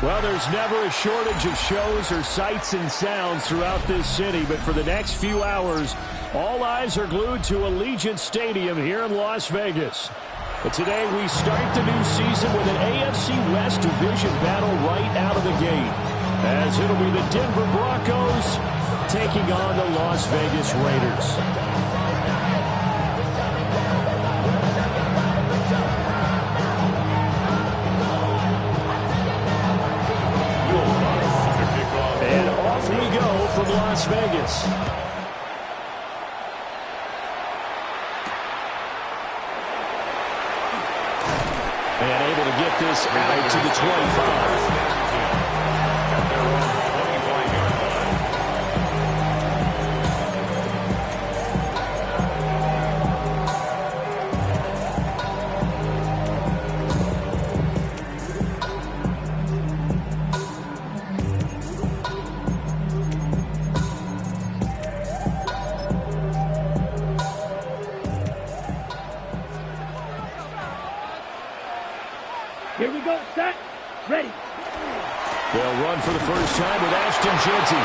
Well, there's never a shortage of shows or sights and sounds throughout this city, but for the next few hours, all eyes are glued to Allegiant Stadium here in Las Vegas. But today we start the new season with an AFC West division battle right out of the gate, as it'll be the Denver Broncos taking on the Las Vegas Raiders. And off we go from Las Vegas. And able to get this out to the 25. Here we go, set, ready. They'll run for the first time with Ashton Jeanty.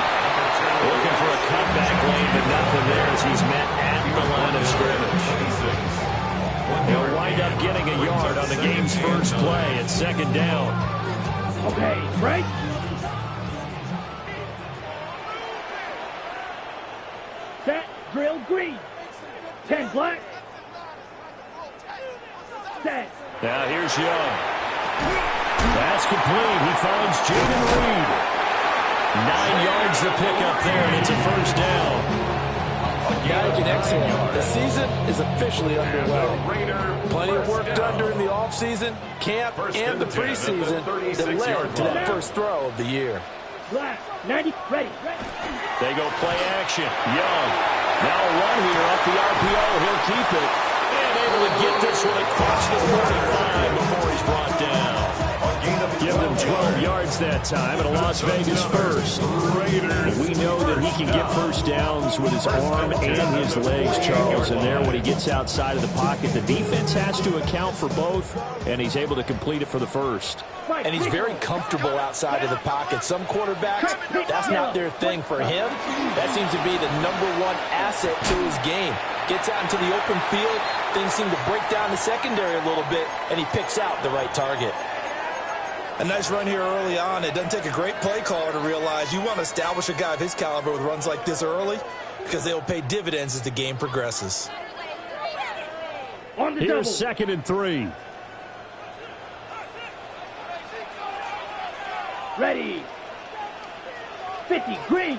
Looking for a cutback lane, but nothing there as he's met at the line of scrimmage. He'll wind up getting a yard on the game's first play at second down. Okay, right. Set, drill, green. 10 black. Set. Now here's Young. That's complete. He finds Jayden Reed. 9 yards to pick up there, and it's a first down. Now he can execute. The season is officially underway. Plenty of work done during the offseason, camp, and the preseason that led to that first throw of the year. Black, 90, ready. They go play action. Young. Now a run here off the RPO. He'll keep it. And able to get this one across the 45 before he's brought down. Give them 12 yards that time, and a Las Vegas first. We know that he can get first downs with his arm and his legs, Charles, and there when he gets outside of the pocket, the defense has to account for both, and he's able to complete it for the first. And he's very comfortable outside of the pocket. Some quarterbacks, that's not their thing. For him, that seems to be the #1 asset to his game. Gets out into the open field, things seem to break down the secondary a little bit, and he picks out the right target. A nice run here early on. It doesn't take a great play caller to realize you want to establish a guy of his caliber with runs like this early because they will pay dividends as the game progresses. Here's second and 3. Ready. 50, green.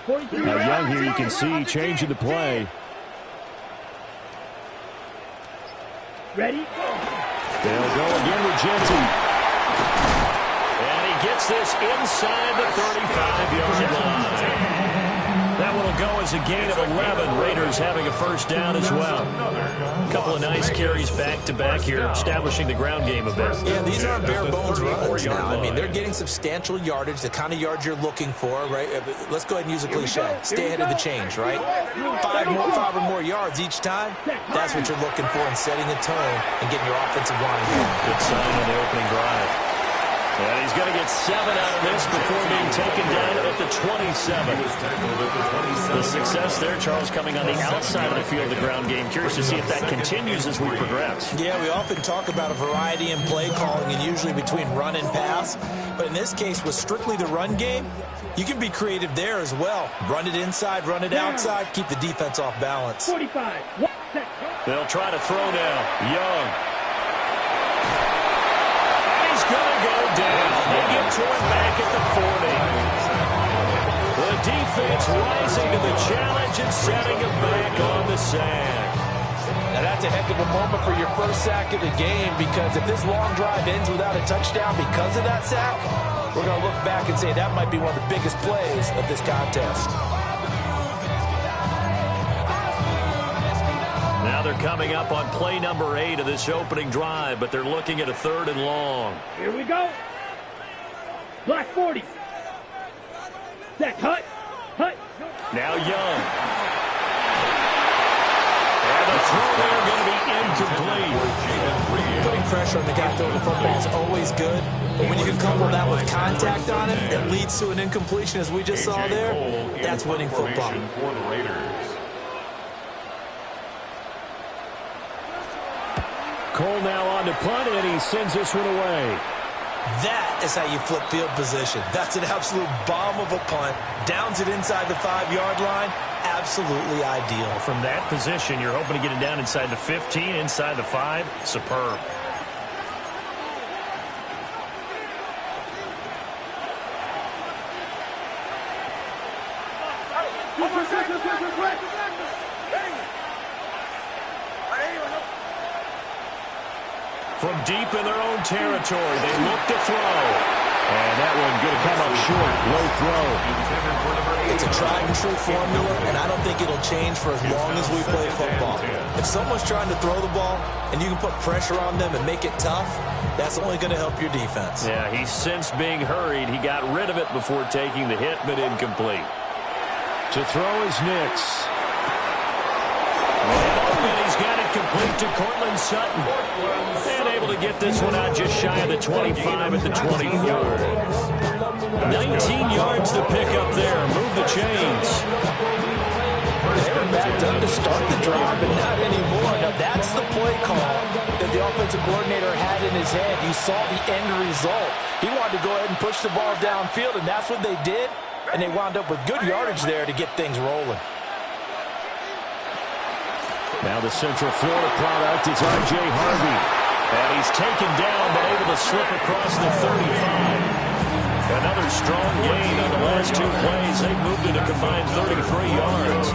Now Young here, you can see changing the play. Ready? They'll go again with Jeanty. And he gets this inside the 35-yard line. That one will go as a gain of 11. Raiders having a first down as well. A couple of nice carries back-to-back here, establishing the ground game a bit. Yeah, these aren't bare-bones runs now. I mean, they're getting substantial yardage, the kind of yards you're looking for, right? Let's go ahead and use a cliche. Stay ahead of the change, right? 5 or more yards each time, that's what you're looking for in setting a tone and getting your offensive line going. Good sign on the opening drive. And he's going to get 7 out of this before being taken down at the 27. The success there, Charles, coming on the outside of the field, the ground game. Curious to see if that continues as we progress. Yeah, we often talk about a variety in play calling and usually between run and pass. But in this case, with strictly the run game, you can be creative there as well. Run it inside, run it outside, keep the defense off balance. 45. They'll try to throw now. Young. He's going to go down. They get to him back at the 40. The defense rising to the challenge and setting him back on the sack. Now that's a heck of a moment for your first sack of the game, because if this long drive ends without a touchdown because of that sack, we're going to look back and say that might be one of the biggest plays of this contest. Now they're coming up on play number 8 of this opening drive, but they're looking at a 3rd and long. Here we go. Black 40. Set, hut. Now Young. And the throw there going to be pressure on the guy throwing the football is always good. But when you can couple that with contact on it, it leads to an incompletion, as we just saw there. That's winning football. For the Raiders. Cole now on to punt, and he sends this one away. That is how you flip field position. That's an absolute bomb of a punt. Downs it inside the 5-yard line. Absolutely ideal. From that position, you're hoping to get it down inside the 15, inside the 5. Superb. From deep in their own territory, they look to throw. And that one going to come up short. Low throw. It's a tried-and-true formula, and I don't think it'll change for as long as we play football. If someone's trying to throw the ball and you can put pressure on them and make it tough, that's only going to help your defense. Yeah, he sensed being hurried. He got rid of it before taking the hit, but incomplete. To throw is Nix. And he's got it complete to Cortland Sutton. And able to get this one out just shy of the 25 at the 24. 19 yards to pick up there. Move the chains. They were backed up to start the drive, but not anymore. Now, that's the play call that the offensive coordinator had in his head. You saw the end result. He wanted to go ahead and push the ball downfield, and that's what they did. And they wound up with good yardage there to get things rolling. Now the Central Florida product is R.J. Harvey. And he's taken down, but able to slip across the 35. Another strong gain on the last 2 plays. They've moved it a combined 33 yards.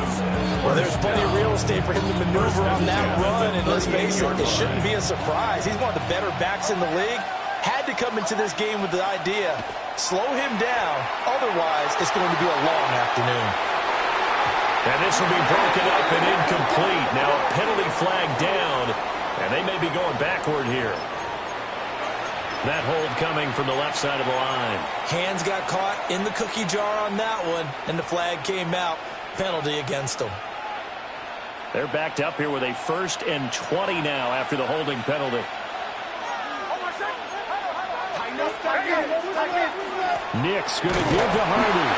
Well, there's plenty of real estate for him to maneuver on that run. And let's face it, it shouldn't be a surprise. He's one of the better backs in the league. Had to come into this game with the idea, slow him down. Otherwise, it's going to be a long afternoon. And this will be broken up and incomplete. Now a penalty flag down, and they may be going backward here. That hold coming from the left side of the line. Hands got caught in the cookie jar on that one, and the flag came out. Penalty against them. They're backed up here with a 1st and 20 now after the holding penalty. Nix going to give to Harvey.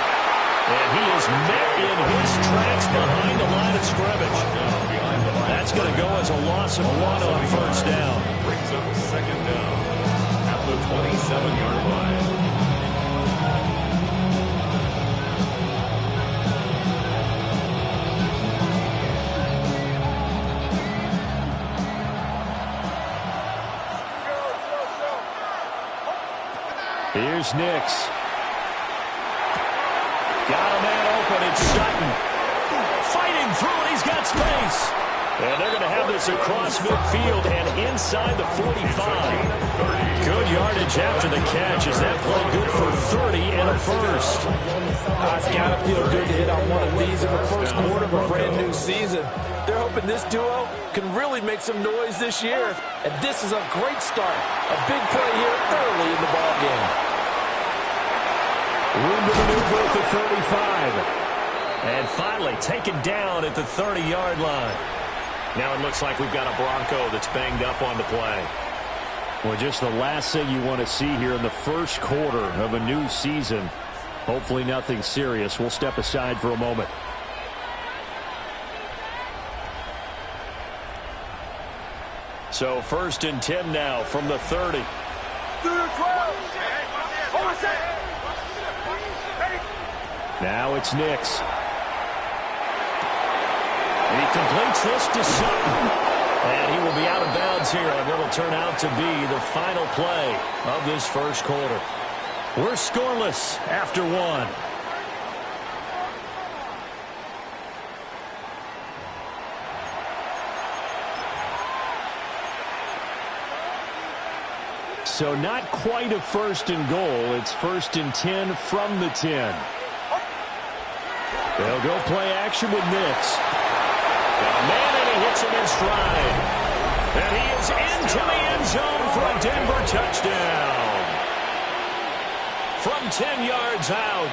And he is met in his tracks behind the line of scrimmage. That's going to go as a loss of 1 on 1st down. Brings up 2nd down at the 27-yard line. Here's Nix. Got a man open. It's Sutton. Fighting through it. He's got space. And they're going to have this across midfield and inside the 45. Good yardage after the catch. Is that play good for 30 and a 1st? It's got to feel good to hit on one of these in the first quarter of a brand new season. They're hoping this duo can really make some noise this year. And this is a great start. A big play here early in the ball game. Room to maneuver at the 35. And finally taken down at the 30-yard line. Now it looks like we've got a Bronco that's banged up on the play. Well, just the last thing you want to see here in the first quarter of a new season. Hopefully nothing serious. We'll step aside for a moment. So 1st and 10 now from the 30. Now it's Nix. And he completes this to Sutton. And he will be out of bounds here on what will turn out to be the final play of this first quarter. We're scoreless after 1. So not quite a 1st and goal. It's 1st and 10 from the 10. They'll go play action with Nix. Man, and he hits him in stride. And he is into the end zone for a Denver touchdown. From 10 yards out.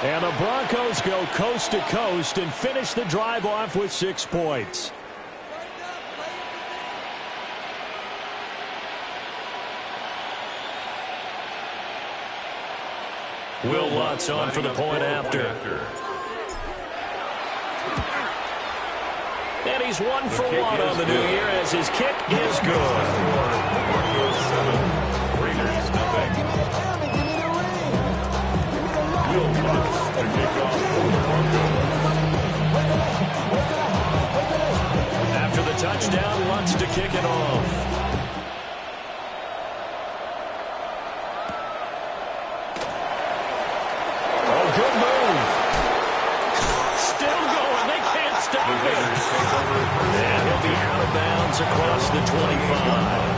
And the Broncos go coast to coast and finish the drive off with 6 points. Will Lutz on for the point after. And he's 1 for 1 on the new year as his kick is good. Will Lutz to kick off for the Broncos. After the touchdown, Lutz to kick it off. Oh, good move. Still going. They can't stop it. And he'll be out of bounds across the 25.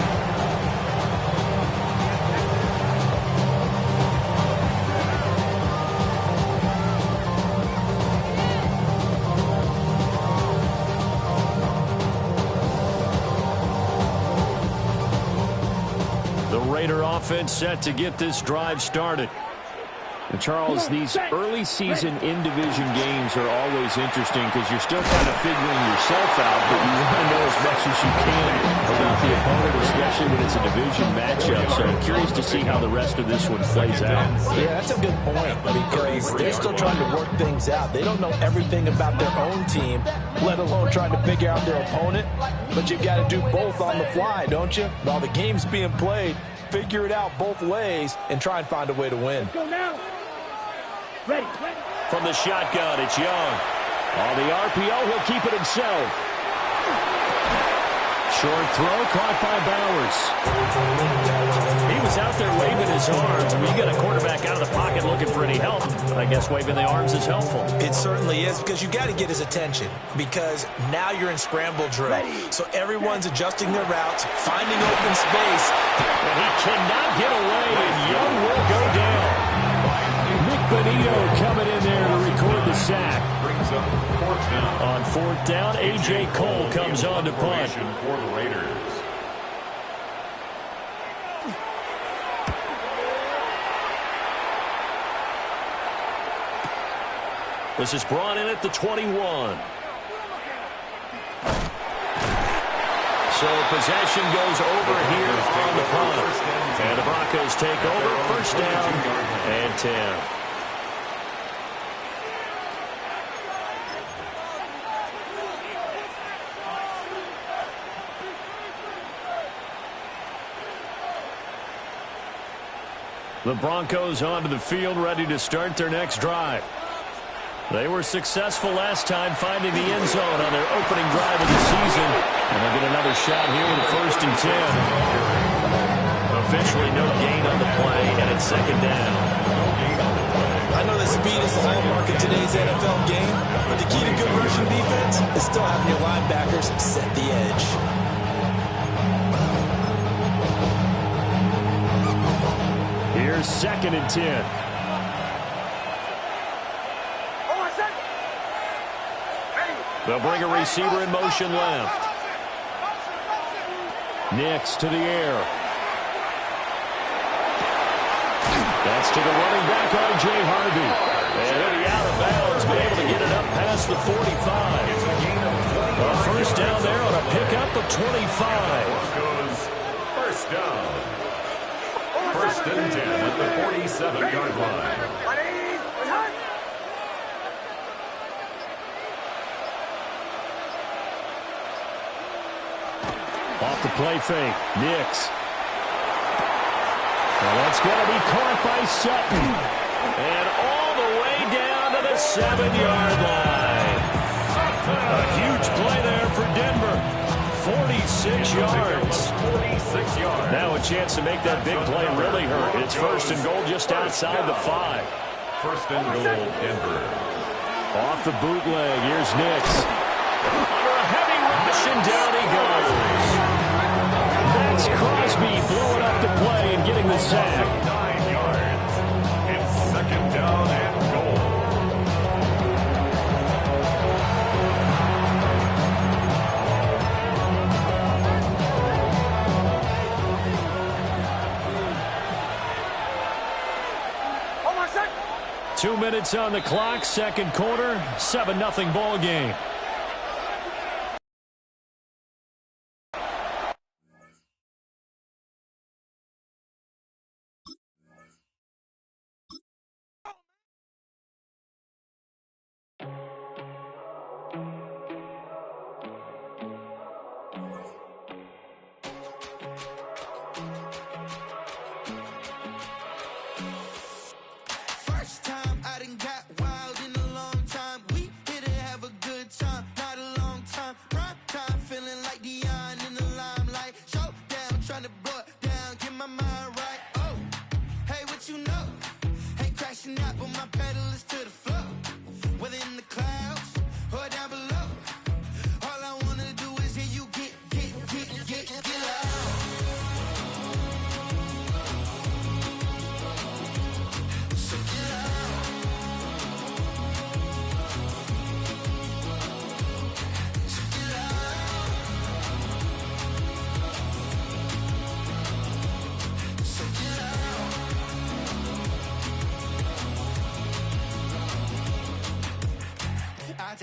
Raider offense set to get this drive started. And Charles, these early season in-division games are always interesting because you're still kind of figuring yourself out, but you want to know as much as you can about the opponent, especially when it's a division matchup. So I'm curious to see how the rest of this one plays out. Yeah, that's a good point because they're still trying to work things out. They don't know everything about their own team, let alone trying to figure out their opponent. But you've got to do both on the fly, don't you? While the game's being played, figure it out both ways and try and find a way to win. Go now. Ready. From the shotgun, it's Young. On the RPO, he'll keep it himself. Short throw caught by Bowers. He was out there waving his arms. When you get a quarterback out of the pocket looking for any help, I guess waving the arms is helpful. It certainly is because you got to get his attention because now you're in scramble drill. So everyone's adjusting their routes, finding open space. And he cannot get away, and Young will go down. Nick Benito coming in there to record the sack. Brings up 4th down. On 4th down, A.J. Cole comes on to punt. For the Raiders. This is brought in at the 21. So possession goes over here on the punt. And the Broncos take over. 1st down and 10. The Broncos onto the field, ready to start their next drive. They were successful last time finding the end zone on their opening drive of the season. And they'll get another shot here with a 1st and 10. Officially no gain on the play, and it's 2nd down. I know that speed is the hallmark of today's NFL game, but the key to good version defense is still having your linebackers set the edge. Here's 2nd and 10. They'll bring a receiver in motion left. Nix to the air. That's to the running back, R.J. Harvey. And he'll be out of bounds, but able to get it up past the 45. A 1st down there on a pickup of 25. Goes 1st down. 1st and 10 at the 47-yard line. Off the play fake, Nix. Well, that's going to be caught by Sutton. And all the way down to the 7-yard line. A huge play there for Denver. 46 yards. 46 yards. Now a chance to make that big play really hurt. It's 1st and goal just outside the 5. 1st and goal, Denver. Off the bootleg, here's Nix. Under a heavy rush, and down he goes. That's Crosby blowing up the play and getting the sack. 9 yards. It's 2nd down and goal. Oh, 2 minutes on the clock, 2nd quarter, 7-0 ball game.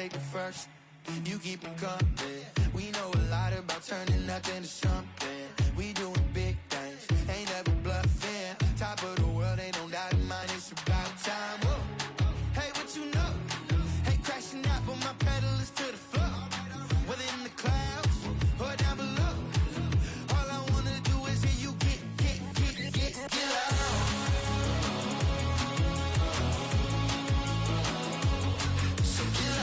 take the first. You keep them coming. We know a lot about turning nothing to something. We doing big things, ain't never bluffing. Top of the world, ain't no doubt in mine. It's about time. Whoa. Hey, what you know? Hey, crashing out, but my pedal is to the floor. Whether in the clouds or down below, all I wanna do is hear you get loud. So get loud.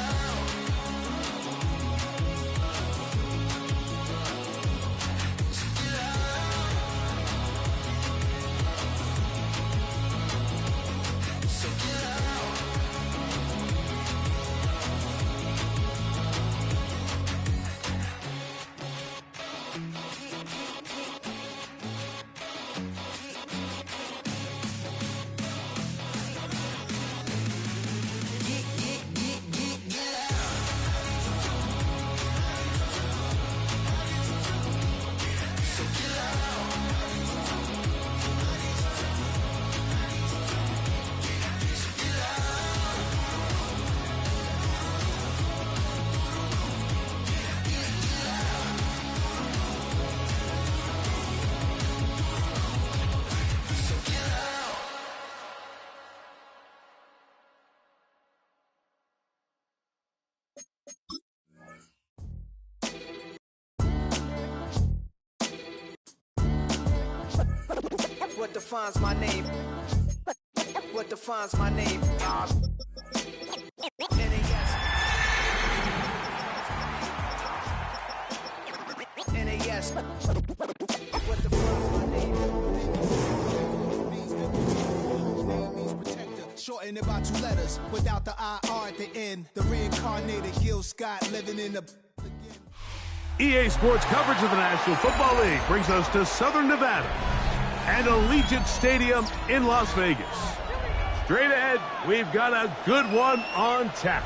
So get loud. So get loud. What defines my name? What defines my name? NAS. What defines my name? Shorten it by 2 letters without the IR at the end. The reincarnated Gil Scott living in the... EA Sports coverage of the National Football League brings us to Southern Nevada and Allegiant Stadium in Las Vegas. Straight ahead, we've got a good one on tap.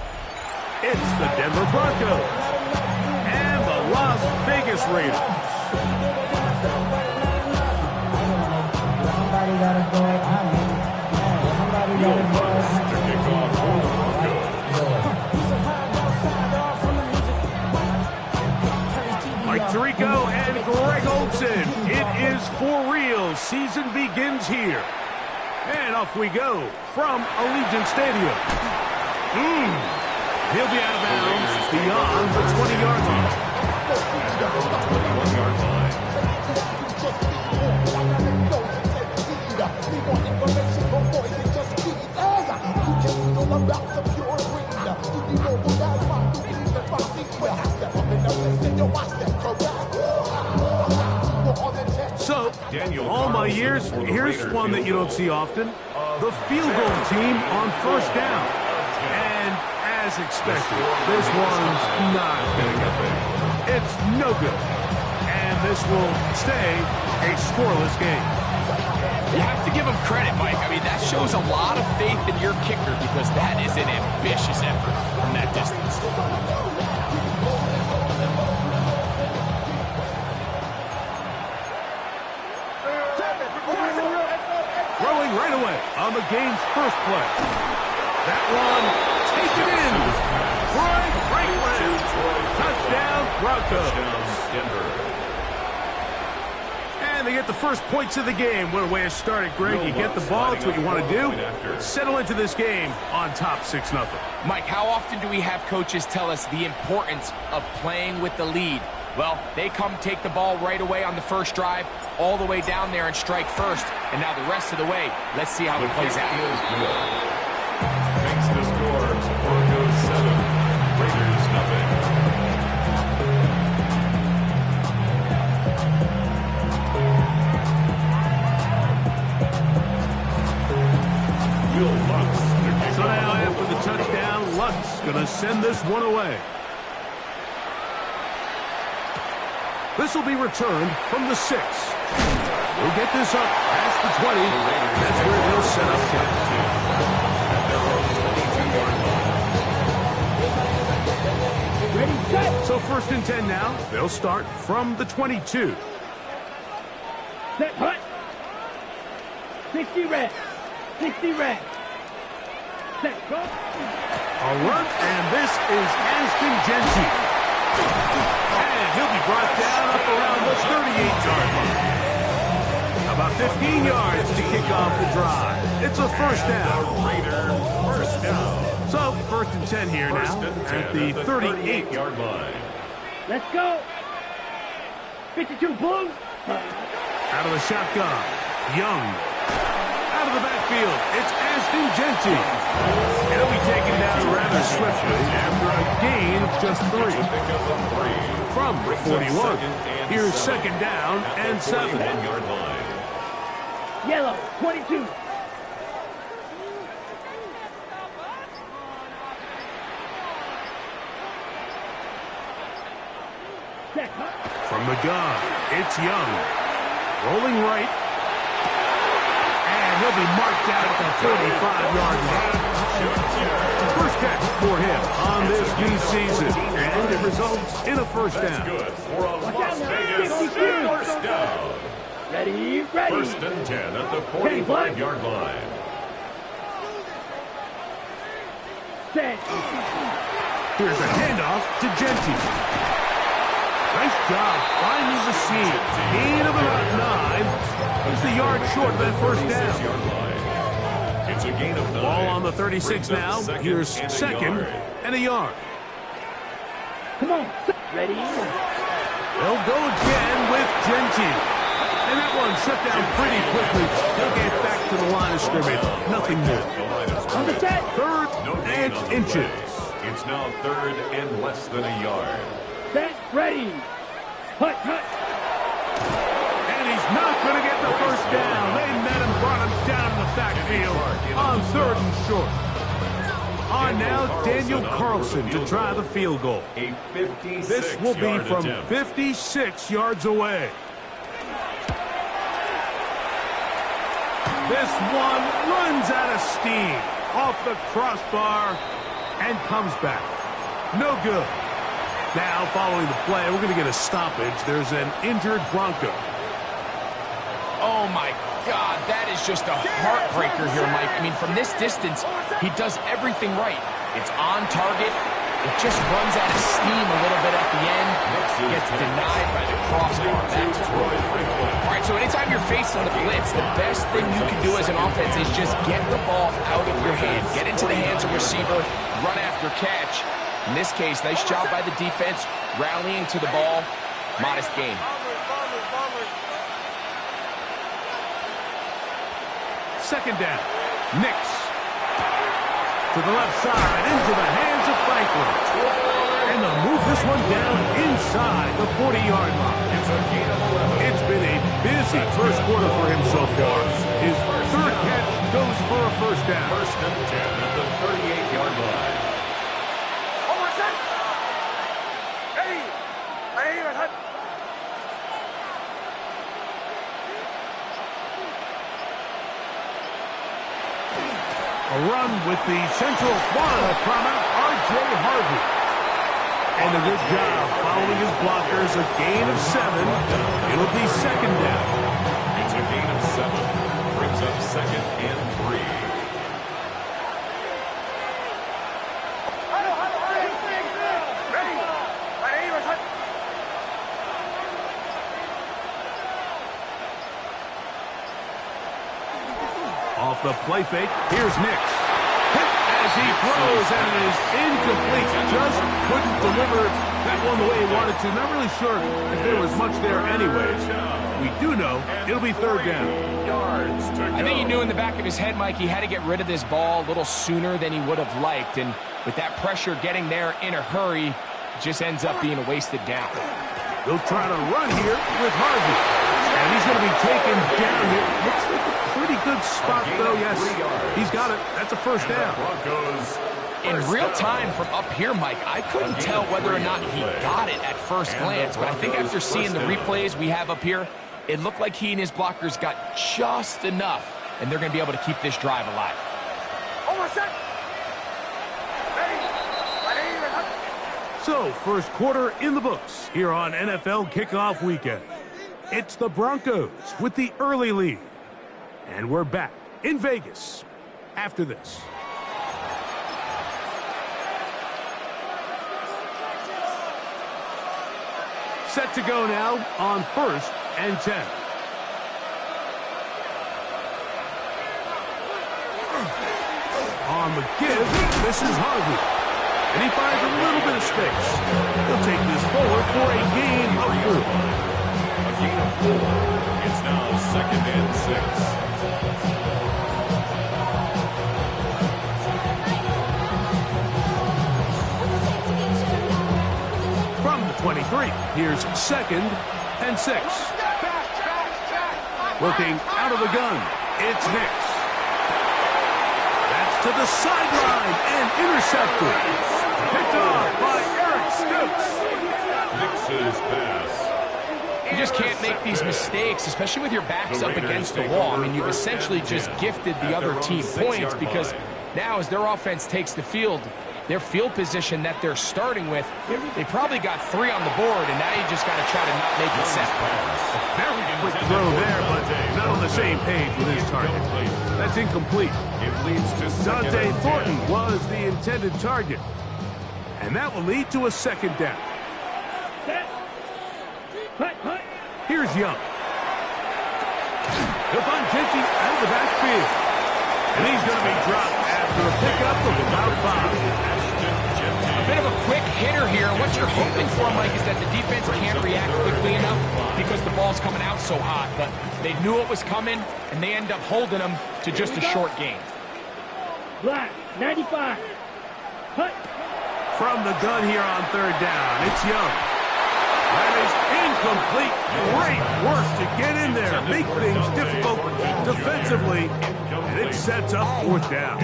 It's the Denver Broncos and the Las Vegas Raiders. Mike Tirico and Greg Olsen. It is for real. Season begins here. And off we go from Allegiant Stadium. He'll be out of bounds beyond the 20-yard line. And down on the 21-yard line. So, all my years, here's one that you don't see often. The field goal team on first down. And as expected, this one's not going to get there. It's no good. And this will stay a scoreless game. You have to give him credit, Mike. I mean, that shows a lot of faith in your kicker because that is an ambitious effort from that distance. Throwing right away on the game's first play. That one, taken in. Troy Franklin. Touchdown, Broncos. And they get the first points of the game. What a way to start it, Greg. You get the ball. It's what you want to do. Settle into this game on top 6-0. Mike, how often do we have coaches tell us the importance of playing with the lead? Well, they come take the ball right away on the first drive, all the way down there and strike first. And now the rest of the way, let's see how it plays out. Makes the score Broncos 7, Raiders nothing. So now after the touchdown, Lutz going to send this one away. This will be returned from the 6. We'll get this up past the 20. That's where they'll set up camp. Ready, set. So 1st and 10 now. They'll start from the 22. Set, hut. 60 red. 60 red. Set, go. A run, and this is Ashton Jeanty. And he'll be brought down up around the 38-yard line. About 15 yards to kick off the drive. It's a first down. First down. So, first and 10 here now at the 38-yard line. Let's go. 52 Blues. Out of the shotgun, Young. Out of the backfield, it's Ashton Jeanty. He'll be taken down rather swiftly after a gain of just 3. From the 41. Here's second down and 7. Yellow, 22. From the gun, it's Young. Rolling right. And he'll be marked out at the 45-yard line. First catch for him on this new season. And it results in a first down. Good for a Las Vegas first down. Ready. First and 10 at the 45-yard line. Set. Here's a handoff to Jeanty. Nice job finding the seam. Gain of about 9. Just a yard short of that first down. It's a gain of 9. Ball on the 36 now. Here's second and a yard. Come on. Ready. They'll go again with Jeanty. And that one shut down pretty quickly. He'll get back to the line of scrimmage. Nothing more. On the set. Third and inches. It's now third and less than a yard. Set. Ready. Hut, hut. And he's not going to get the first down. They met him, brought him down in the backfield on third and short. On now, Daniel Carlson to try the field goal. This will be from 56 yards away. This one runs out of steam off the crossbar and comes back. No good. Now, following the play, we're going to get a stoppage. There's an injured Bronco. Oh, my God. That is just a heartbreaker here, Mike. I mean, from this distance, he does everything right. It's on target. It just runs out of steam a little bit at the end. Gets denied by the crossbar. That's brutal. All right, so anytime you're facing the blitz, the best thing you can do as an offense is just get the ball out of your hand. Get into the hands of receiver, run after catch. In this case, nice job by the defense, rallying to the ball. Modest gain. Second down. Nix. To the left side, into the hands of Franklin. And they'll move this one down inside the 40-yard line. It's been a busy first quarter for him so far. His third catch goes for a first down. First and 10 at the 38-yard line. A run with the Central Florida prominent R.J. Harvey. And a good job following his blockers. A gain of 7. It'll be second down. It's a gain of 7. Brings up second and 3. Off the play fake, here's Nix. Hit as he throws, and it is incomplete. Just couldn't deliver that one the way he wanted to. Not really sure if there was much there anyways. We do know it'll be third down. I think he knew in the back of his head, Mike, he had to get rid of this ball a little sooner than he would have liked. And with that pressure getting there in a hurry, it just ends up being a wasted down. They'll try to run here with Harvey. And he's going to be taken down here. Looks like a pretty good spot, though. Yes, he's got it. That's a first down. In real time from up here, Mike, I couldn't tell whether or not he got it at first glance. But I think after seeing the replays we have up here, it looked like he and his blockers got just enough. And they're going to be able to keep this drive alive. So, first quarter in the books here on NFL Kickoff Weekend. It's the Broncos with the early lead. And we're back in Vegas after this. Set to go now on 1st and 10. On the give, this is Harvey. And he finds a little bit of space. He'll take this forward for a gain of 4. A gain of 4. It's now 2nd and 6. From the 23, here's 2nd and 6. Looking out of the gun, it's Hicks. That's to the sideline and intercepted. Picked off by Eric Stokes. Hicks's pass. You just can't make these mistakes, especially with your backs up against the wall. I mean, you've essentially just gifted the other team points because now as their offense takes the field, their field position that they're starting with, they probably got 3 on the board, and now you just got to try to not make it 7. Very quick throw there, but not on the same page with his target. That's incomplete. It leads to Dante Thornton was the intended target. And that will lead to a 2nd down. Here's Young. He'll find Jenkins out of the backfield. And he's going to be dropped after a pickup of about 5. A bit of a quick hitter here. What you're hoping for, Mike, is that the defense can't react quickly enough because the ball's coming out so hot. But they knew it was coming, and they end up holding them to just a short gain. Black, 95. Hut. From the gun here on 3rd down, it's Young. That is incomplete. Great work to get in there. Make things difficult defensively. And it sets up 4th down.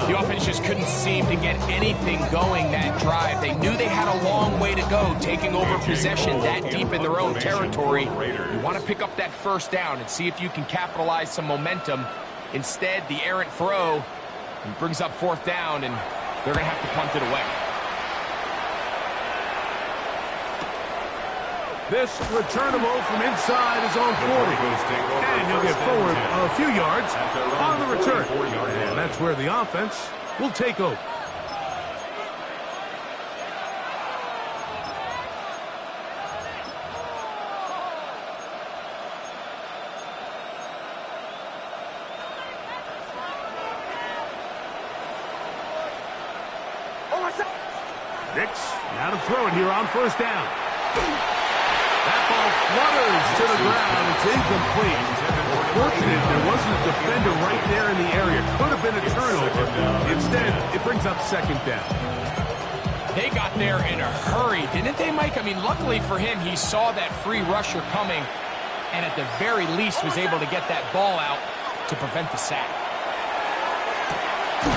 The offense just couldn't seem to get anything going that drive. They knew they had a long way to go, taking over possession that deep in their own territory. You want to pick up that 1st down and see if you can capitalize some momentum. Instead, the errant throw brings up 4th down, and they're going to have to punt it away. This returnable from inside is on 40. And he'll get forward a few yards on the return. And that's where the offense will take over. Hicks now to throw it here on 1st down. That ball flutters to the ground. It's incomplete. Fortunate there wasn't a defender right there in the area. Could have been a turnover. Instead, it brings up 2nd down. They got there in a hurry, didn't they, Mike? I mean, luckily for him, he saw that free rusher coming and at the very least was able to get that ball out to prevent the sack.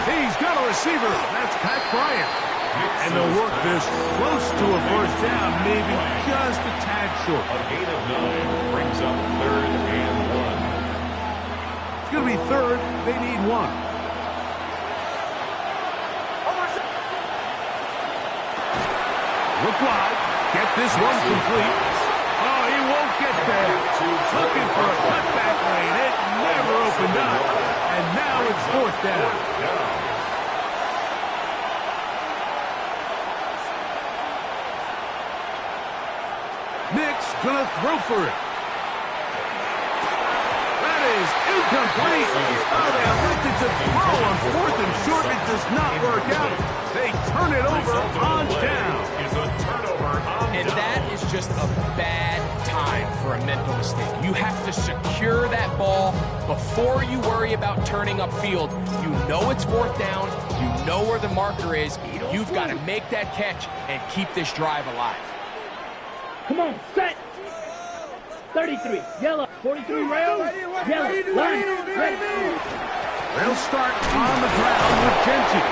He's got a receiver. That's Pat Bryant. And they'll work this close to a 1st down, maybe just a tad short. A gain of 9 brings up 3rd and 1. It's going to be 3rd. They need 1. Look wide. Get this one complete. Oh, he won't get there. Looking for a cutback lane. It never opened up. And now it's 4th down. Nick's gonna throw for it. That is incomplete. Oh, they elected to throw on 4th and short. It does not work out. They turn it over on down. And that is just a bad time for a mental mistake. You have to secure that ball before you worry about turning upfield. You know it's 4th down. You know where the marker is. You've got to make that catch and keep this drive alive. Come on, set. 33, yellow. 43, rail, yellow. Line, ready. They'll start on the ground with Genty.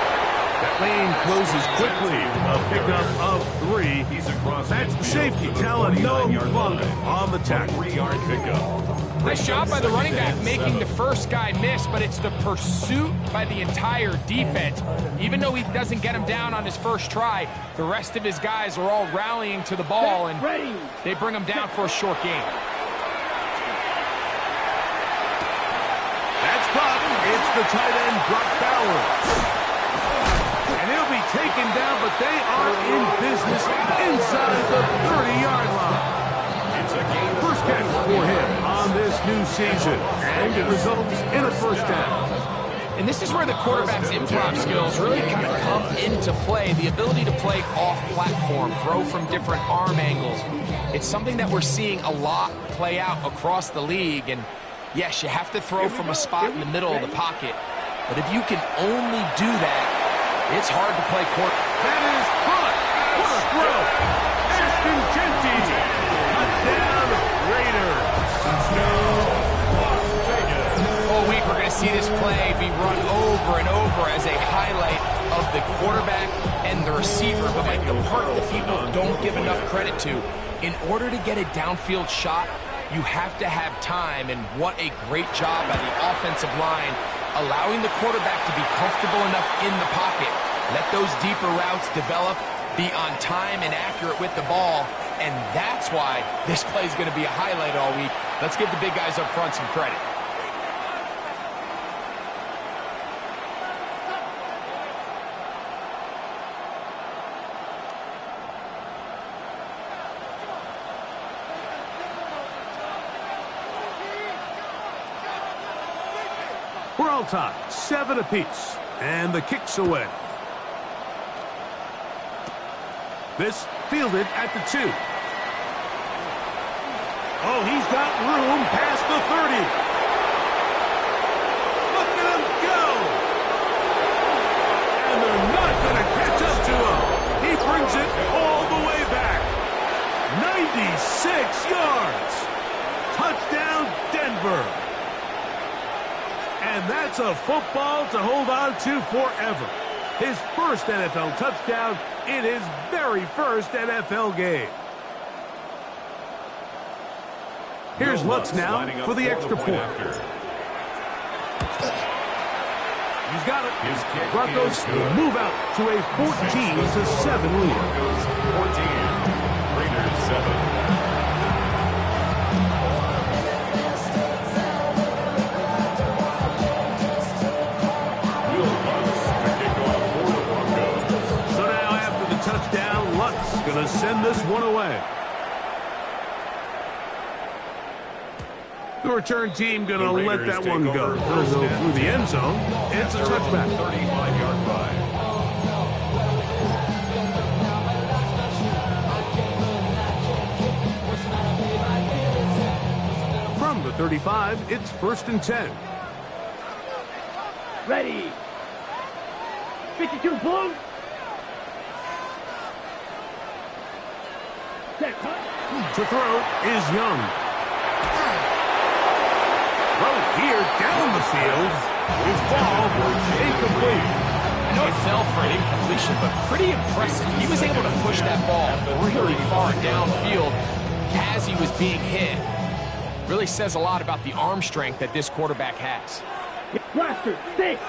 That lane closes quickly. A pickup of 3. He's across. That's the safety. Talanoa Hufanga on the tackle. 3-yard pickup. Nice job by the running back making the first guy miss, but it's the pursuit by the entire defense. Even though he doesn't get him down on his first try, the rest of his guys are all rallying to the ball, and they bring him down for a short gain. That's caught. It's the tight end, Brock Bowers. And he'll be taken down, but they are in business inside the 30-yard season, and it results in a first down. And this is where the quarterback's improv skills really kind of come into play. The ability to play off-platform, throw from different arm angles. It's something that we're seeing a lot play out across the league. And yes, you have to throw from a spot in the middle of the pocket. But if you can only do that, it's hard to play quarterback. That is caught. What a throw. Ashton Jeanty. Touchdown, Raiders. All week we're going to see this play be run over and over as a highlight of the quarterback and the receiver. But like the part that people don't give enough credit to, in order to get a downfield shot, you have to have time. And what a great job by the offensive line, allowing the quarterback to be comfortable enough in the pocket. Let those deeper routes develop, be on time and accurate with the ball. And that's why this play is going to be a highlight all week. Let's give the big guys up front some credit. We're all tied, 7 apiece, and the kick's away. This fielded at the 2. Oh, he's got room past the 30. Look at him go! And they're not going to catch up to him. He brings it all the way back. 96 yards. Touchdown, Denver. And that's a football to hold on to forever. His first NFL touchdown in his very first NFL game. Here's Lutz now for the extra point. He's got it. Broncos move out to a 14-7 lead. 14, Raiders 7. Going to send this one away. The return team going to let that one go. They'll go through the end zone. It's a touchback. 35-yard line. From the 35, it's 1st and 10. Ready. 52 blue. To throw is Young. Throw here down the field. Will fall. Incomplete. I know it fell for an incompletion, but pretty impressive. He was able to push that ball really far downfield as he was being hit. Really says a lot about the arm strength that this quarterback has. Blaster, 6.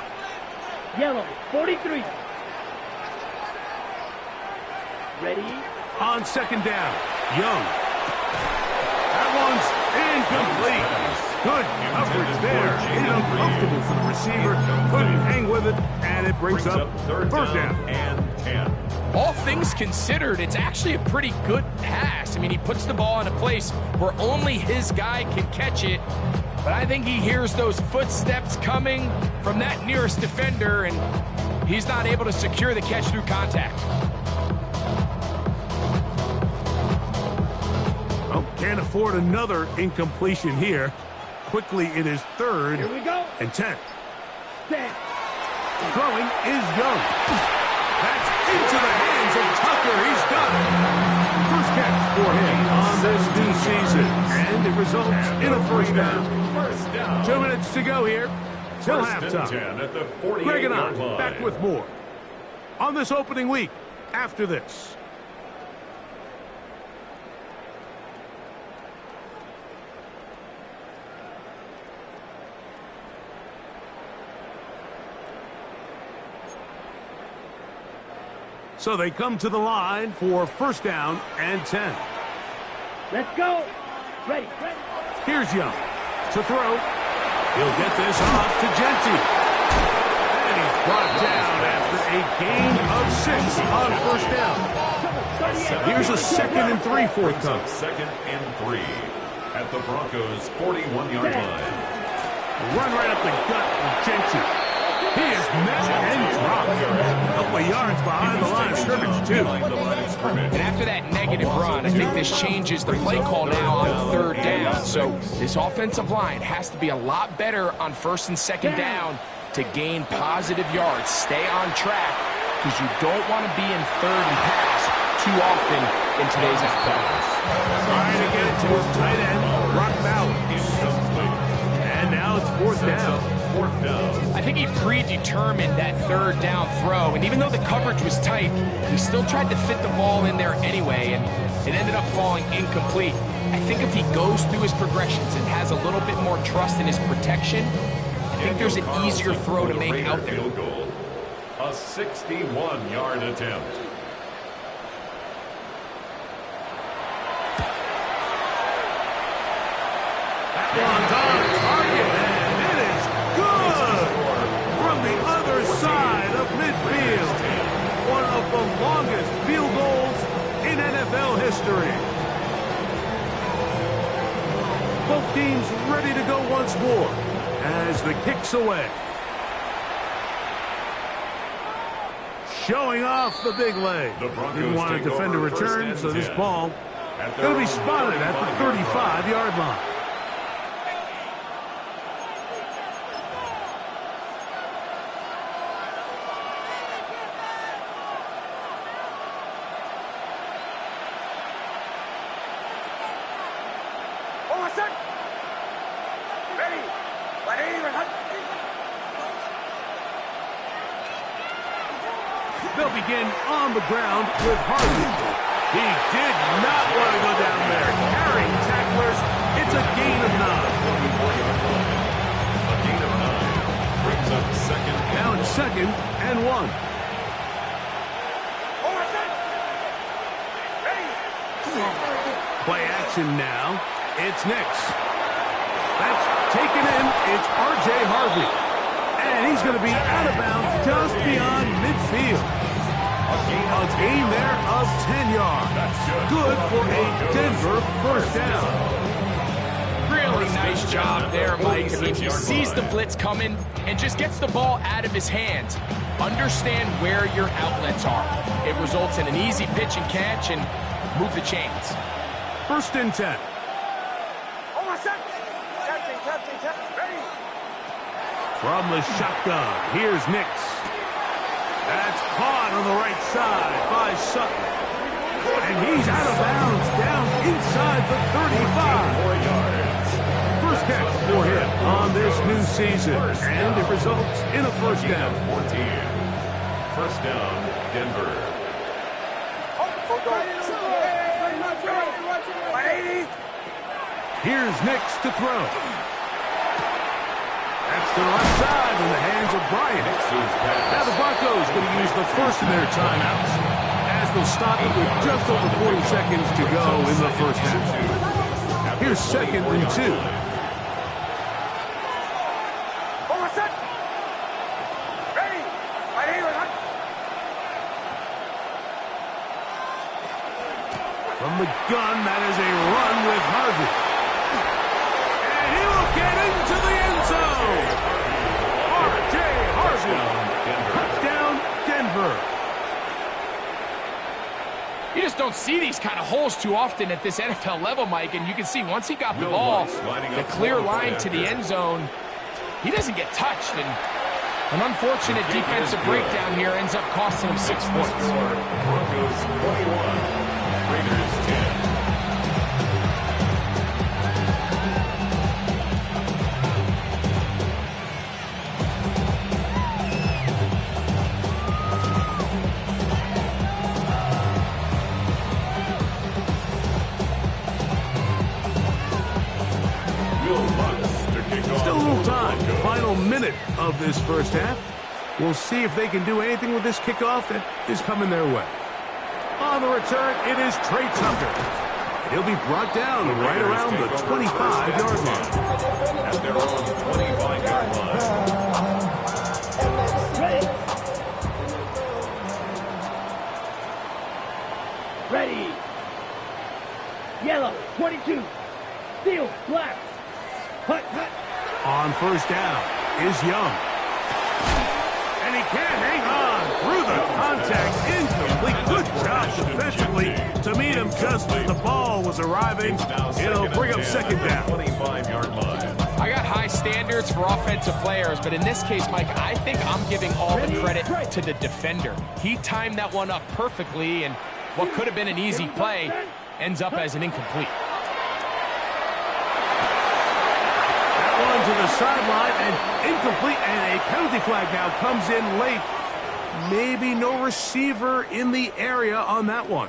Yellow, 43. Ready? On 2nd down, Young. That one's incomplete. Good coverage there. Uncomfortable for the receiver. Couldn't hang with it, and it brings up 3rd down and 10. All things considered, it's actually a pretty good pass. I mean, he puts the ball in a place where only his guy can catch it. But I think he hears those footsteps coming from that nearest defender, and he's not able to secure the catch through contact. Well, can't afford another incompletion here. Quickly, it is 3rd Here we go. and 10. 10. Throwing is Young. That's into the hands of Tucker. He's got it. First catch for him on this new season. And it results in a 1st down. 2 minutes to go here till halftime. At the 48 Greg and I line. back with more on this opening week after this. So they come to the line for 1st down and 10. Let's go. Ready. Here's Young to throw. He'll get this off to Jeanty. And he's brought down after a gain of 6 on 1st down. Here's a 2nd and 3 forthcoming. 2nd and 3. at the Broncos' 41-yard line. Run right up the gut of Jensen. He is met and dropped. A couple of yards behind the line of scrimmage, too. And after that negative run, I think this changes the play call now on third down. So this offensive line has to be a lot better on first and second down to gain positive yards. Stay on track because you don't want to be in third and pass too often in today's NFL. Trying to get it to his tight end, Brock Bowers. And now it's fourth down. I think he predetermined that third down throw, and even though the coverage was tight, he still tried to fit the ball in there anyway, and it ended up falling incomplete. I think if he goes through his progressions and has a little bit more trust in his protection, I think there's an easier throw to make out there. A 61-yard attempt. That one's on target. Side of midfield. One of the longest field goals in NFL history. Both teams ready to go once more as the kick's away. Showing off the big leg. Didn't want to defend a return, so this ball going to be spotted at the 35-yard line. They'll begin on the ground with Harvey. He did not want to go down there. Carrying tacklers, it's a gain of 9. A gain of 9 brings up second. Now it's 2nd and 1. Play action now. It's Nix. That's taken in. It's R.J. Harvey. And he's going to be out of bounds just beyond midfield. A gain there of 10 yards. Good for a Denver first down. Really nice job there, Mike. I mean, he sees the blitz coming and just gets the ball out of his hands. Understand where your outlets are. It results in an easy pitch and catch and move the chains. 1st and 10. From the shotgun, here's Nix. That's caught on the right side by Sutton. And he's out of bounds down inside the 35. First catch for him on this new season. And it results in a first down. 14. First down, Denver. Here's Nix to throw. That's to the left side in the hands of Bryant. Now the Broncos going to use the first of their timeouts as they'll stop it with just over 40 seconds to go in the first half. Here's 2nd and 2. From the gun, that is a run with Harvey. And he will get into the end zone. R.J. Harvey. Touchdown, Denver. You just don't see these kind of holes too often at this NFL level, Mike. And you can see once he got the ball, the clear line to the end zone, he doesn't get touched. And an unfortunate defensive breakdown here ends up costing him 6 points. Broncos 21, Raiders 10. Still a little time. Final minute of this first half. We'll see if they can do anything with this kickoff that is coming their way. On the return, it is Trey Tucker. He'll be brought down right around the 25-yard line. At their own 25-yard line. Ready. Yellow, 22. Steal, blast. Hut, hut. On first down is Young. And he can't hang on through the contact. Incomplete. Good job defensively to meet him just as the ball was arriving. It'll bring up second down. 25-yard line. I got high standards for offensive players, but in this case, Mike, I think I'm giving all the credit to the defender. He timed that one up perfectly, and what could have been an easy play ends up as an incomplete. That one to the sideline and incomplete, and a penalty flag now comes in late. Maybe no receiver in the area on that one.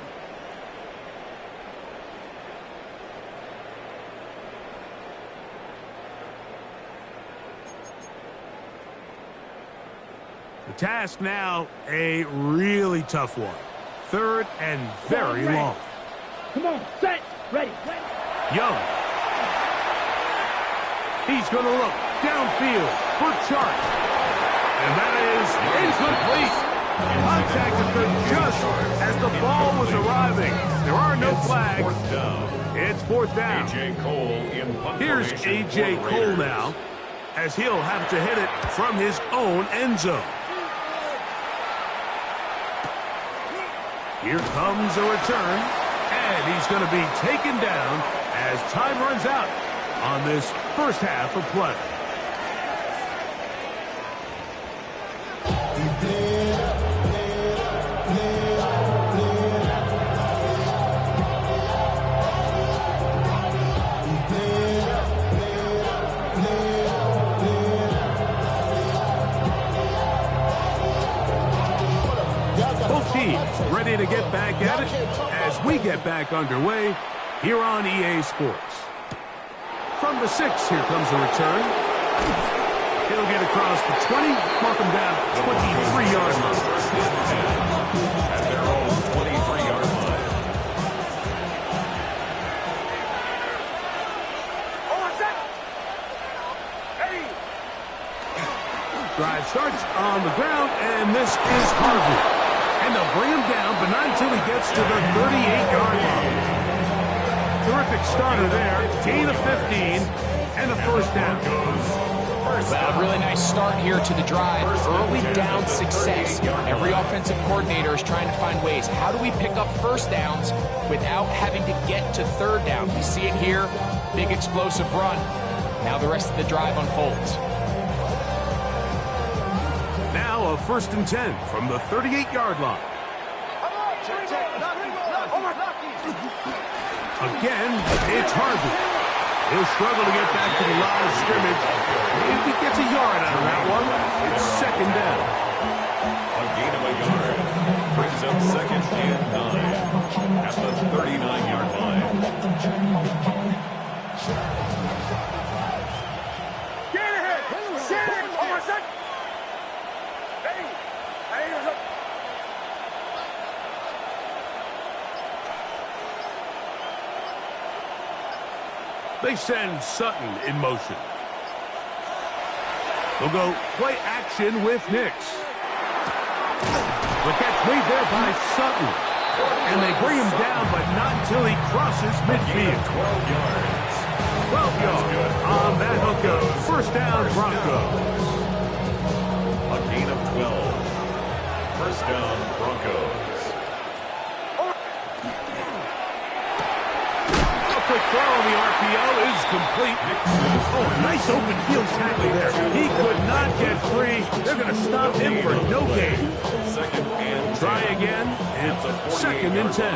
The task now, a really tough one. Third and very long. Come on, set, ready. Young. He's going to look downfield for Chark. And that is incomplete. Contact occurred just as the ball was arriving. There are no flags. It's fourth down. Here's A.J. Cole now, as he'll have to hit it from his own end zone. Here comes a return, and he's going to be taken down as time runs out on this first half of play. Both teams ready to get back at it as we get back underway here on EA Sports. From the 6, here comes the return. He'll get across the 20, mark him down 23-yard line. At their own 23-yard line. Drive starts on the ground, and this is Harvey. And they'll bring him down, but not until he gets to the 38-yard line. Terrific starter there. Gain of 15 and a first down. Well, a really nice start here to the drive. Early down success. Every offensive coordinator is trying to find ways. How do we pick up first downs without having to get to third down? We see it here. Big explosive run. Now the rest of the drive unfolds. Now a first and 10 from the 38-yard line. Again, it's Harvey. He'll struggle to get back to the line of scrimmage. Maybe he gets a yard out of that one. It's second down. A gain of a yard brings up second and 9 at the 39-yard line. Get ahead! Set it! Over set! Ready! They send Sutton in motion. They'll go play action with Nix. The catch made there by Sutton. And they bring him down, but not until he crosses midfield. 12 yards. 12 yards on that hookup. First down, Broncos. A gain of 12. First down, Broncos. Quick throw on the RPO is complete. Oh, nice open field tackle there. He could not get free. They're going to stop him for no gain. Second and 10. Try again. It's second and 10.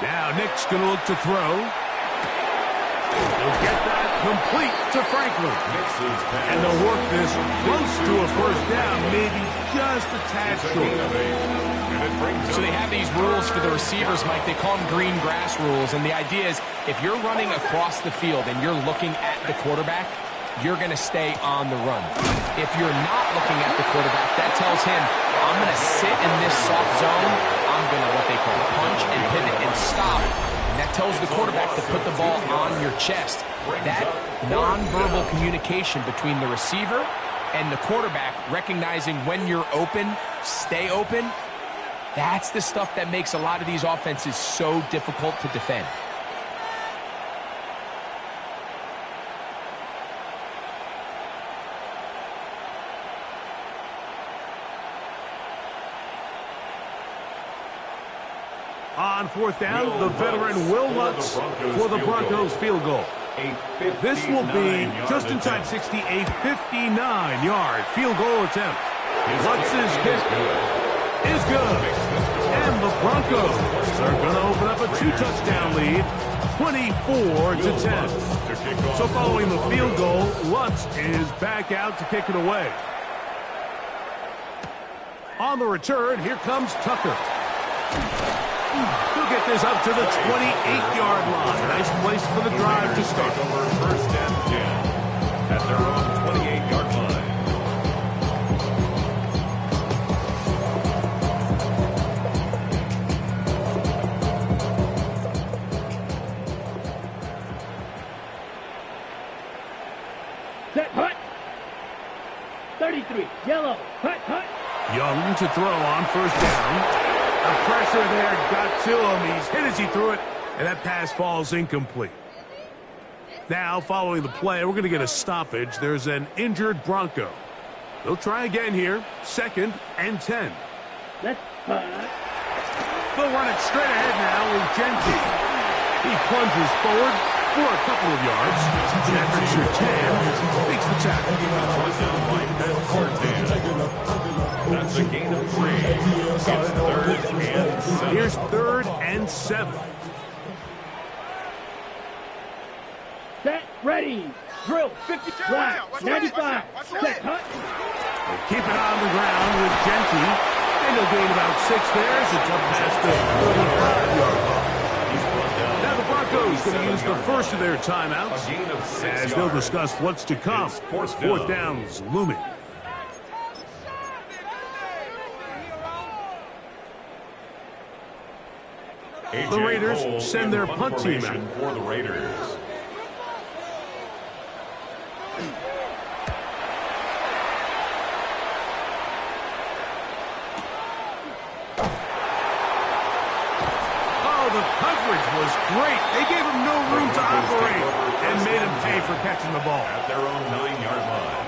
Now Nick's going to look to throw. He'll get that complete to Franklin. And they'll work this close to a first down, maybe just a tad short. So they have these rules for the receivers, Mike. They call them green grass rules. And the idea is if you're running across the field and you're looking at the quarterback, you're going to stay on the run. If you're not looking at the quarterback, that tells him, I'm going to sit in this soft zone. I'm going to what they call punch and pivot and stop. And that tells the quarterback to put the ball on your chest. That nonverbal communication between the receiver and the quarterback, recognizing when you're open, stay open, That's the stuff that makes a lot of these offenses so difficult to defend. On fourth down, the veteran Will Lutz for the Broncos field goal. This will be just inside 60, a 59-yard field goal attempt. Lutz's kick is good. And the Broncos are going to open up a 2-touchdown lead, 24-10. So following the field goal, Lutz is back out to kick it away. On the return, here comes Tucker. He'll get this up to the 28-yard line. Nice place for the drive to start. First and 10 at their own 28-yard line. Set, hut. 33, yellow, hut, hut. Young to throw on first down. The pressure there got to him. He's hit as he threw it, and that pass falls incomplete. Now, following the play, we're going to get a stoppage. There's an injured Bronco. They'll try again here. 2nd and 10. Let's hut. They'll run it straight ahead now with Genty. He plunges forward for a couple of yards. After Surtain makes the tackle. That's a gain of 3. It's 3rd and 7. Here's 3rd and 7. Set, ready. Drill, 50, right, 95. Set, hut. They keep it on the ground with Genty. And they'll gain about 6 there as it's up past the 35-yard line. Now the Broncos going to use the first of their timeouts as they'll discuss what's to come. Fourth down's looming. The Raiders send their punt team out. For the Raiders. Oh, the coverage was great. They gave him no room to operate and made him pay for catching the ball. At their own 9-yard line.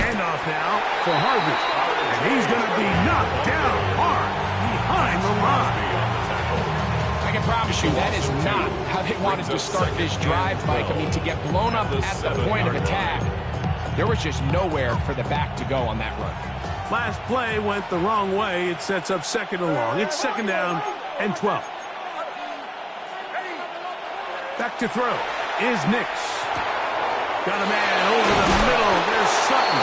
Handoff now for Harvey. And he's going to be knocked down hard behind the line. I can promise you that is not how they wanted to start this drive, Mike. I mean, to get blown up at the point of attack, there was just nowhere for the back to go on that run. Last play went the wrong way. It sets up 2nd and long. It's 2nd down and 12. Back to throw is Nix. Got a man over the middle. There's Sutton.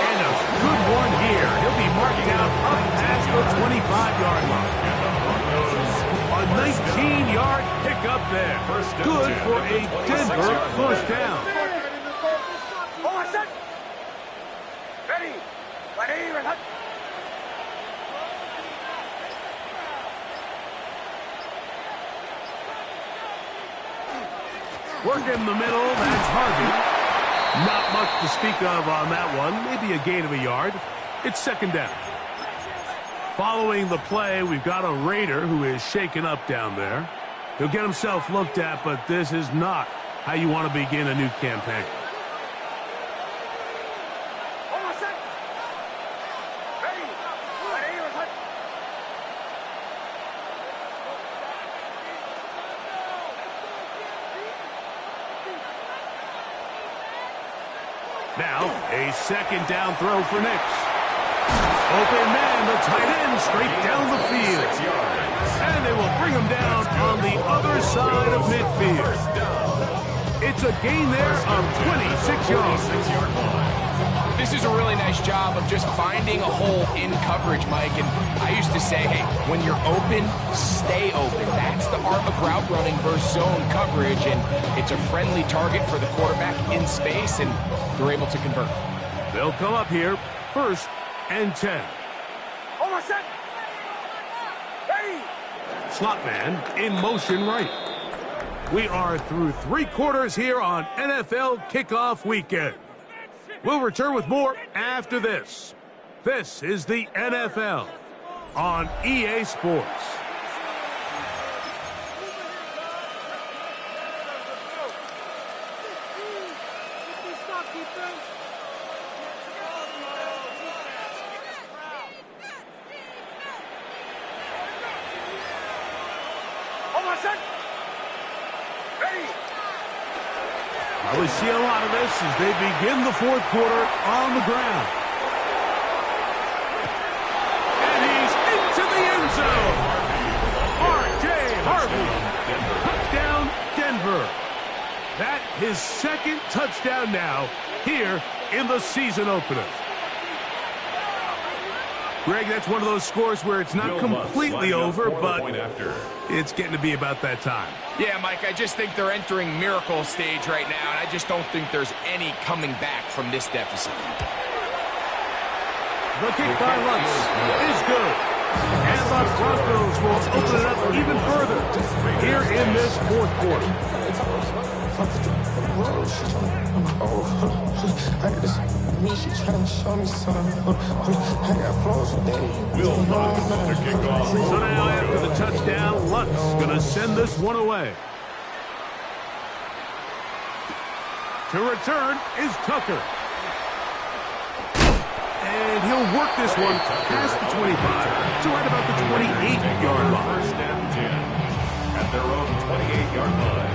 And a good one here. He'll be marked out up past the 25-yard line. A 19-yard pickup there. Good for a Denver first down. Working the middle, that's Harvey. Not much to speak of on that one. Maybe a gain of a yard. It's 2nd down. Following the play, we've got a Raider who is shaken up down there. He'll get himself looked at, but this is not how you want to begin a new campaign. Now, a 2nd down throw for Nix. Open man, the tight end, straight down the field. And they will bring him down on the other side of midfield. It's a gain there of 26 yards. This is a really nice job of just finding a hole in coverage, Mike. And I used to say, hey, when you're open, stay open. That's the art of route running versus zone coverage. And it's a friendly target for the quarterback in space, and they're able to convert. They'll come up here, 1st and 10. Slot man in motion right. We are through 3 quarters here on NFL Kickoff Weekend. We'll return with more after this. This is the NFL on EA Sports. We see a lot of this as they begin the 4th quarter on the ground. And he's into the end zone. R.J. Harvey. Touchdown, Denver. That his 2nd touchdown now here in the season opener. Greg, that's one of those scores where it's not completely over, but it's getting to be about that time. Yeah, Mike, I just think they're entering miracle stage right now, and I just don't think there's any coming back from this deficit. The kick by Lutz is good. And the Broncos will open it up even further here in this 4th quarter. She trying to show me something. I got flows for days. So now after the touchdown, Lutz going to send this one away. To return is Tucker. And he'll work this one past the 25 to right about the 28-yard line. First and 10 at their own 28-yard line.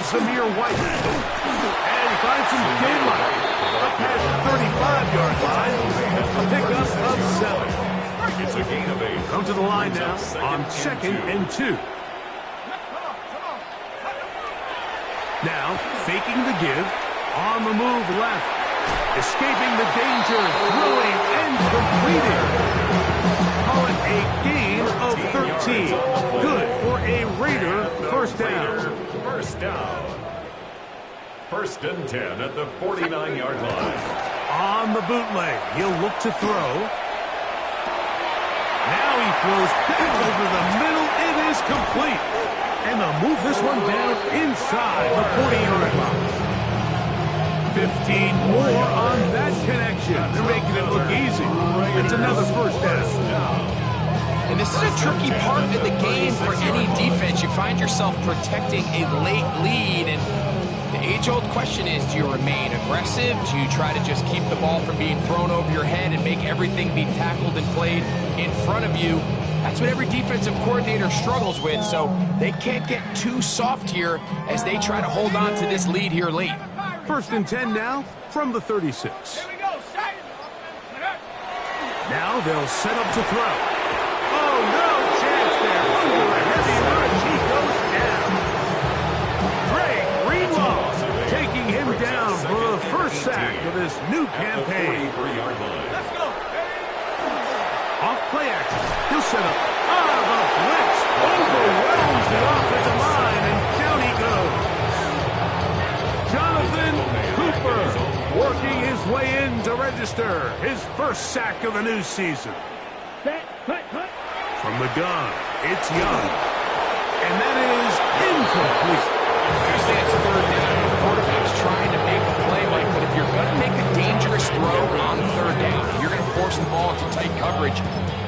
Zamir White. And he finds some daylight. Up past the 35-yard line. A pickup of 7. It's a gain of 8. Come to the line now on 2nd and 2. Now, faking the give. On the move left. Escaping the danger. Throwing and completing. Call it a gain of 13. Good for a Raider first down. First down. 1st and 10 at the 49-yard line. On the bootleg, he'll look to throw. Now he throws back over the middle. It is complete. And they'll move this one down inside the 40-yard line. 15 more on that connection. They're making it look easy. It's another first down. And this is a tricky part of the game for any defense. You find yourself protecting a late lead, and the age-old question is, do you remain aggressive? Do you try to just keep the ball from being thrown over your head and make everything be tackled and played in front of you? That's what every defensive coordinator struggles with, so they can't get too soft here as they try to hold on to this lead here late. 1st and 10 now from the 36. Now they'll set up to throw. Oh, no chance there. Under a heavy rush, he goes down. Greg Greenlaw taking him down for the first sack of this new campaign. Let's go. Off play action. He'll set up. The blitz overwhelms the offensive line, and down he goes. Jonathan Cooper working his way in to register his first sack of the new season. From the gun, it's Young. And that is incomplete. Usually it's 3rd down. The quarterback's trying to make a play, Mike, but if you're going to make a dangerous throw on 3rd down, you're going to force the ball into tight coverage,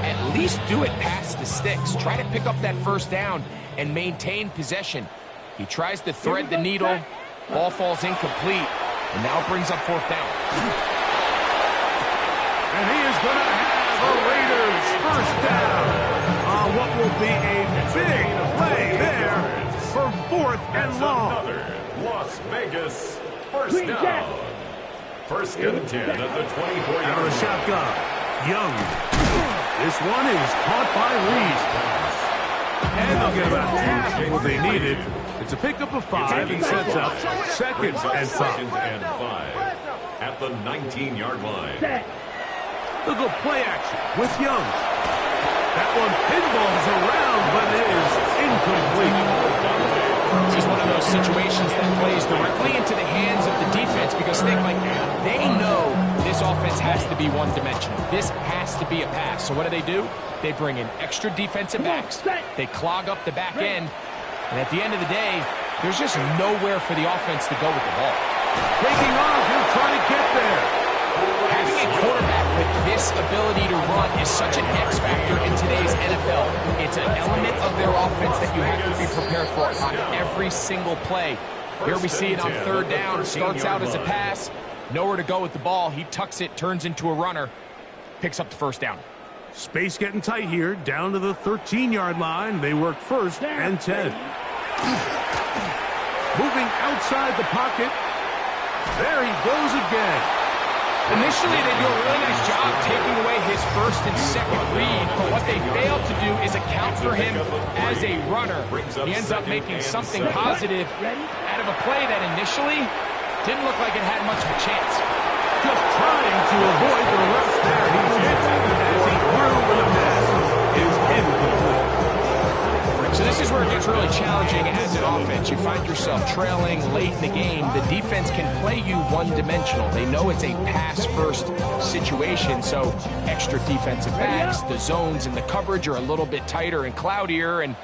at least do it past the sticks. Try to pick up that 1st down and maintain possession. He tries to thread the needle. Ball falls incomplete, and now brings up 4th down. And he is going to have a Raiders first down. What will be a big play there for 4th and long. Another Las Vegas first down. 1st and 10 at the 24-yard line. Out of the shotgun. Young. This one is caught by Reese. And they'll get about half what they needed It's a pickup of 5 and sets up second and 5. At the 19-yard line. They'll go play action with Young. That one pinballs around, but is incomplete. This is one of those situations that plays directly into the hands of the defense because they know this offense has to be one-dimensional. This has to be a pass. So what do? They bring in extra defensive backs. They clog up the back end. And at the end of the day, there's just nowhere for the offense to go with the ball. Taking off, he'll try to get there. Having a quarterback with this ability to run is such an X factor in today's NFL. It's an element of their offense that you have to be prepared for on every single play. Here we see it on third down. Starts out as a pass. Nowhere to go with the ball. He tucks it, turns into a runner. Picks up the first down. Space getting tight here. Down to the 13-yard line. They work first and 10. Moving outside the pocket. There he goes again. Initially, they do a really nice job taking away his first and second read, but what they fail to do is account for him as a runner. He ends up making something positive out of a play that initially didn't look like it had much of a chance. Just trying to avoid the rush there. He's hit as he threw with a pass. Is incomplete. So this is where it gets really challenging as an offense. You find yourself trailing late in the game. The defense can play you one-dimensional. They know it's a pass-first situation, so extra defensive backs, the zones and the coverage are a little bit tighter and cloudier, and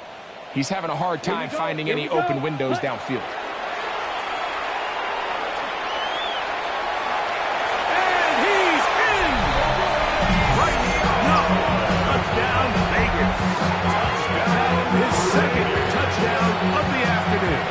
he's having a hard time finding any open windows downfield. And he's in! Right now, touchdown Vegas. His second touchdown of the afternoon.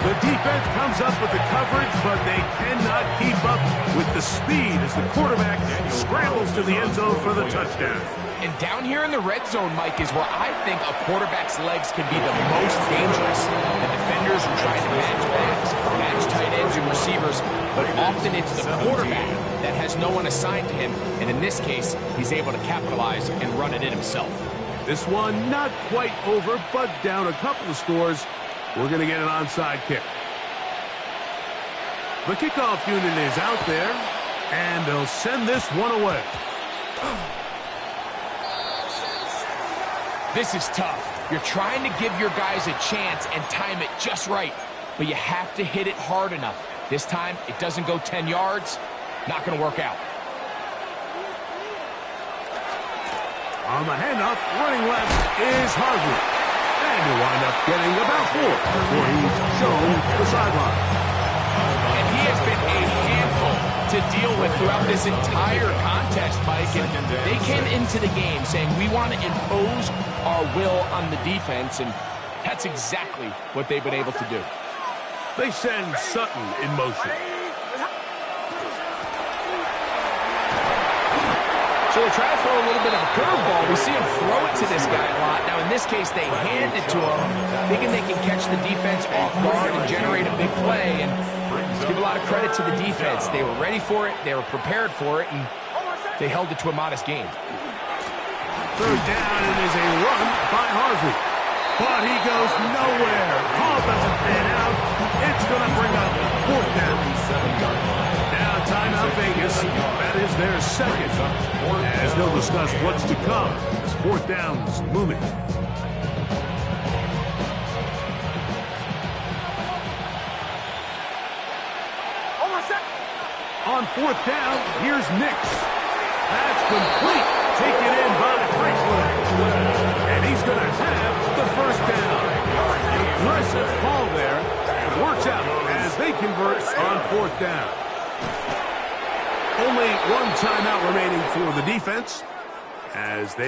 The defense comes up with the coverage, but they cannot keep up with the speed as the quarterback scrambles to the end zone for the touchdown. And down here in the red zone, Mike, is where I think a quarterback's legs can be the most dangerous. The defenders are trying to match backs, match tight ends and receivers, but often it's the quarterback that has no one assigned to him, and in this case, he's able to capitalize and run it in himself. This one not quite over, but down a couple of scores. We're going to get an onside kick. The kickoff unit is out there, and they'll send this one away. This is tough. You're trying to give your guys a chance and time it just right, but you have to hit it hard enough. This time, it doesn't go 10 yards. Not going to work out. On the handoff, running left is Harvey. And he'll wind up getting about 4 before he's shown the sideline. And he has been a handful to deal with throughout this entire contest, Mike. And they came into the game saying, we want to impose our will on the defense, and that's exactly what they've been able to do. They send Sutton in motion. So they try to throw a little bit of a curveball. We see him throw it to this guy a lot. Now, in this case, they hand it to him, thinking they can catch the defense off guard and generate a big play. And give a lot of credit to the defense. They were ready for it, they were prepared for it, and they held it to a modest game. Third down, it is a run by Harvey. But he goes nowhere. Call doesn't pan out. It's going to bring up fourth down. Now timeout Vegas. That is their second. As they'll discuss what's to come as fourth down's looming. On fourth down, here's Nix. That's complete. Taken in by Franklin. And he's going to have the first down. Aggressive call there. It works out as they convert on fourth down. Only one timeout remaining for the defense as they